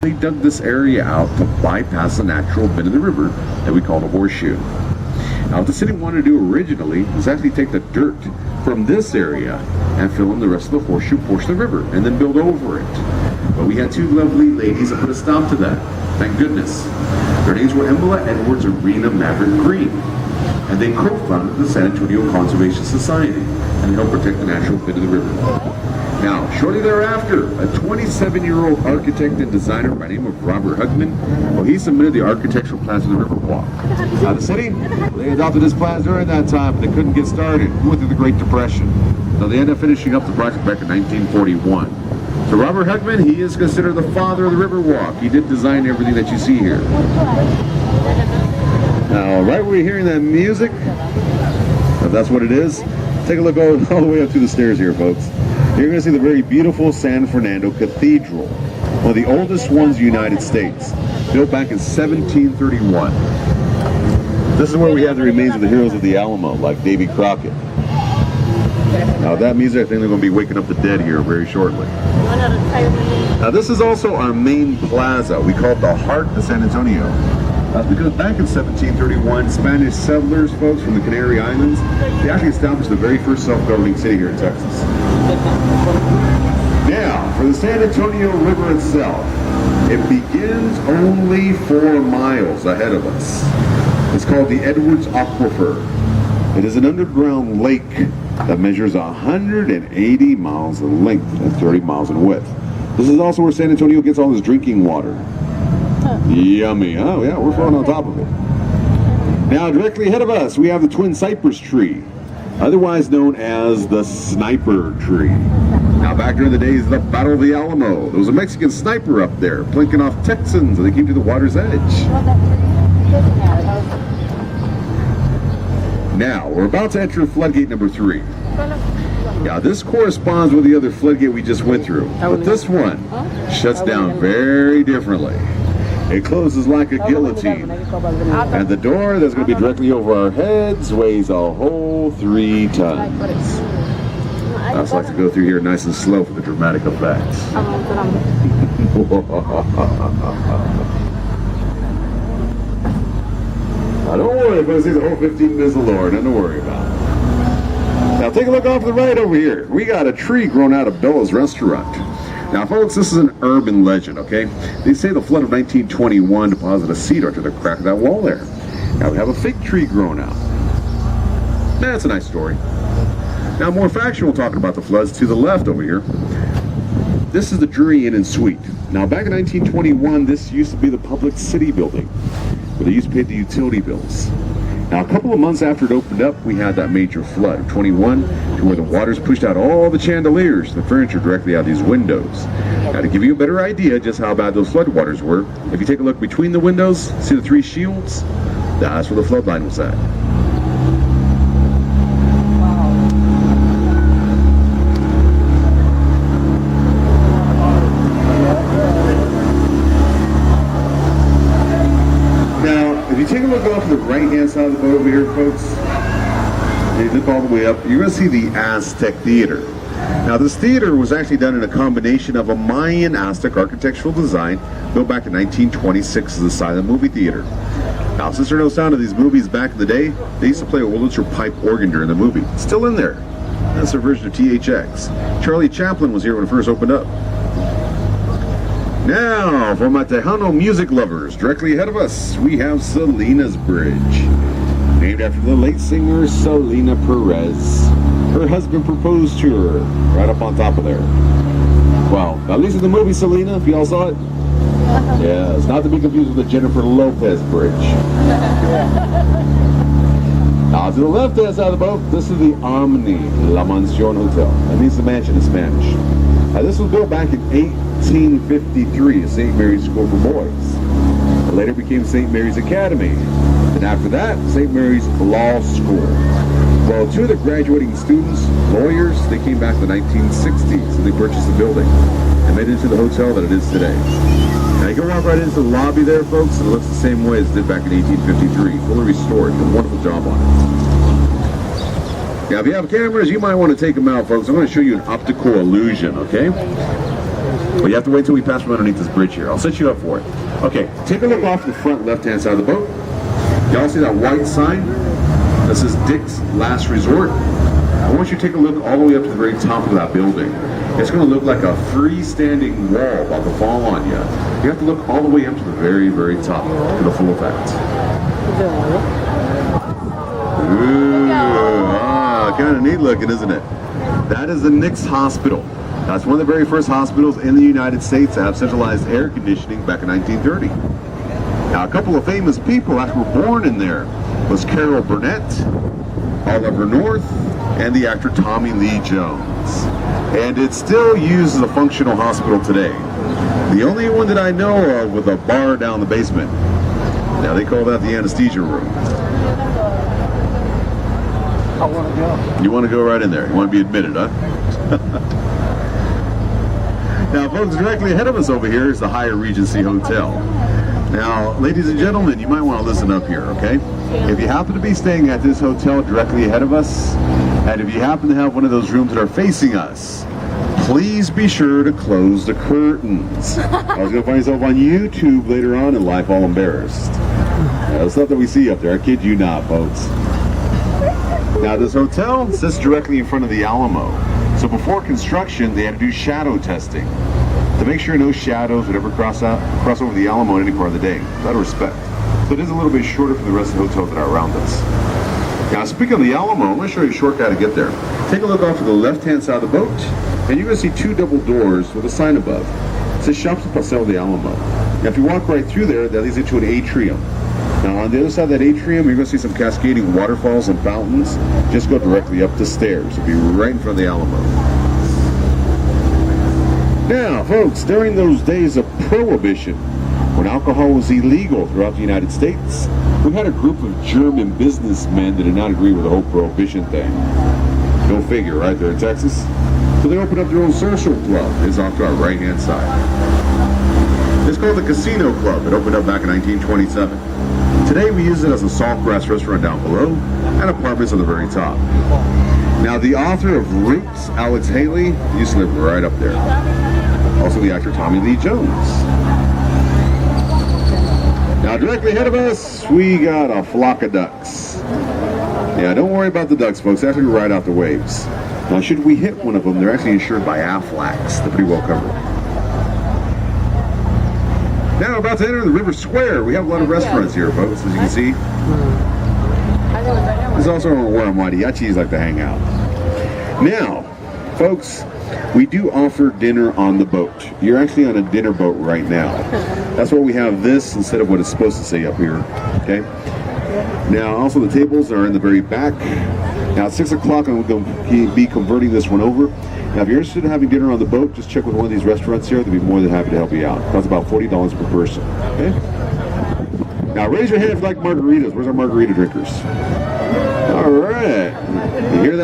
They dug this area out to bypass the natural bend of the river that we call the horseshoe. Now, what the city wanted to do originally was actually take the dirt from this area and fill in the rest of the horseshoe portion of the river and then build over it. But we had two lovely ladies that put a stop to that. Thank goodness. Their names were Embla Edwards and Rena Maverick Green. And they co-founded the San Antonio Conservation Society and helped protect the natural bed of the river. Now, shortly thereafter, a 27-year-old architect and designer by the name of Robert Hugman, well, he submitted the architectural plans for the Riverwalk. Now, the city, they adopted his plans during that time, but they couldn't get started. We went through the Great Depression. So they ended up finishing up the project back in 1941. So Robert Hugman, he is considered the father of the Riverwalk. He did design everything that you see here. Now, right where you're hearing that music, if that's what it is, take a look all the way up to the stairs here, folks. You're going to see the very beautiful San Fernando Cathedral, one of the oldest ones in the United States, built back in 1731. This is where we have the remains of the heroes of the Alamo, like Davy Crockett. Now, that means I think they're going to be waking up the dead here very shortly. Now, this is also our main plaza. We call it the heart of San Antonio. That's because back in 1731, Spanish settlers, folks from the Canary Islands, they actually established the very first self-governing city here in Texas. Now, for the San Antonio River itself, it begins only 4 miles ahead of us. It's called the Edwards Aquifer. It is an underground lake that measures 180 miles in length and 30 miles in width. This is also where San Antonio gets all its drinking water. Yummy. Oh yeah, we're floating on top of it. Now, directly ahead of us, we have the Twin Cypress Tree, otherwise known as the Sniper Tree. Now, back during the days of the Battle of the Alamo, there was a Mexican sniper up there, plinking off Texans, and they came to the water's edge. Now, we're about to enter floodgate number 3. Now, this corresponds with the other floodgate we just went through, but this one shuts down very differently. It closes like a guillotine, and the door that's going to be directly over our heads weighs a whole 3 tons. I just like to go through here nice and slow for the dramatic effects. Now, don't worry, I'm going to see the whole 15 minutes of lore, nothing to worry about. Now, take a look off to the right over here. We got a tree grown out of Bella's restaurant. Now, folks, this is an urban legend, okay? They say the flood of 1921 deposited a cedar to the crack of that wall there. Now, we have a fig tree grown out. That's a nice story. Now, more factual talking about the floods to the left over here. This is the Drury Inn and Suite. Now, back in 1921, this used to be the public city building, where they used to pay the utility bills. Now, a couple of months after it opened up, we had that major flood of 21, to where the waters pushed out all the chandeliers, the furniture directly out these windows. Now, to give you a better idea just how bad those floodwaters were, if you take a look between the windows, see the 3 shields? That's where the flood line was at. Take a look off to the right-hand side of the boat over here, folks. You look all the way up, you're going to see the Aztec Theater. Now, this theater was actually done in a combination of a Mayan Aztec architectural design built back in 1926 as a silent movie theater. Now, since there are no sound of these movies back in the day, they used to play a Wurlitzer pipe organ during the movie. It's still in there. That's their version of THX. Charlie Chaplin was here when it first opened up. Now, for my Tejano music lovers, directly ahead of us, we have Selena's Bridge. Named after the late singer Selena Perez. Her husband proposed to her right up on top of there. Well, at least in the movie Selena, if y'all saw it. Yeah, it's not to be confused with the Jennifer Lopez Bridge. Now, to the left-hand side of the boat, this is the Omni La Mansión Hotel. That means the mansion in Spanish. Now, this was built back in 1853 at St. Mary's School for Boys. It later became St. Mary's Academy. And after that, St. Mary's Law School. Well, 2 of the graduating students, lawyers, they came back in the 1960s and they purchased the building and made it into the hotel that it is today. Now, you can walk right into the lobby there, folks, and it looks the same way as it did back in 1853. Fully restored. Did a wonderful job on it. Now, if you have cameras, you might want to take them out, folks. I'm going to show you an optical illusion, okay? But you have to wait till we pass from underneath this bridge here. I'll set you up for it. Okay, take a look off the front left-hand side of the boat. Y'all see that white sign? This is Dick's Last Resort. I want you to take a look all the way up to the very top of that building. It's going to look like a freestanding wall about to fall on you. You have to look all the way up to the very, very top to the full effect. Ooh, kind of neat looking, isn't it? That is the Nix Hospital. That's one of the very first hospitals in the United States to have centralized air conditioning back in 1930. Now, a couple of famous people that were born in there was Carol Burnett, Oliver North, and the actor Tommy Lee Jones. And it's still used as a functional hospital today. The only one that I know of with a bar down the basement. Now, they call that the anesthesia room. I want to go. You want to go right in there. You want to be admitted, huh? Now, folks, directly ahead of us over here is the Hyatt Regency Hotel. Now, ladies and gentlemen, you might want to listen up here, okay? If you happen to be staying at this hotel directly ahead of us, and if you happen to have one of those rooms that are facing us, please be sure to close the curtains. I was going to find yourself on YouTube later on in life all embarrassed. The stuff that we see up there, I kid you not, folks. Now, this hotel sits directly in front of the Alamo. So before construction, they had to do shadow testing to make sure no shadows would ever cross over the Alamo at any part of the day, out of respect. So it is a little bit shorter from the rest of the hotels that are around us. Now, speaking of the Alamo, I'm going to show you a shortcut to get there. Take a look off to the left-hand side of the boat, and you're going to see two double doors with a sign above. It says Shops de Paseo de Alamo. Now, if you walk right through there, that leads into an atrium. Now, on the other side of that atrium, you're going to see some cascading waterfalls and fountains. Just go directly up the stairs. It'll be right in front of the Alamo. Now, folks, during those days of Prohibition, when alcohol was illegal throughout the United States, we had a group of German businessmen that did not agree with the whole Prohibition thing. Go figure, right there in Texas. So they opened up their own social club. It's off to our right-hand side. It's called the Casino Club. It opened up back in 1927. Today we use it as a Saltgrass restaurant down below and apartments on the very top. Now, the author of Roots, Alex Haley, used to live right up there. Also the actor Tommy Lee Jones. Now, directly ahead of us, we got a flock of ducks. Yeah, don't worry about the ducks, folks. They actually ride out the waves. Now, should we hit one of them, they're actually insured by Aflac. They're pretty well covered. Now we're about to enter the River Square. We have a lot of restaurants here, folks, as you can see. There's also where mariachis like to hang out. Now, folks, we do offer dinner on the boat. You're actually on a dinner boat right now. That's why we have this instead of what it's supposed to say up here, okay? Now, also the tables are in the very back. Now, at 6 o'clock, I'm going to be converting this one over. Now, if you're interested in having dinner on the boat, just check with one of these restaurants here. They'll be more than happy to help you out. That's about $40 per person, okay? Now, raise your hand if you like margaritas. Where's our margarita drinkers? All right. You hear that?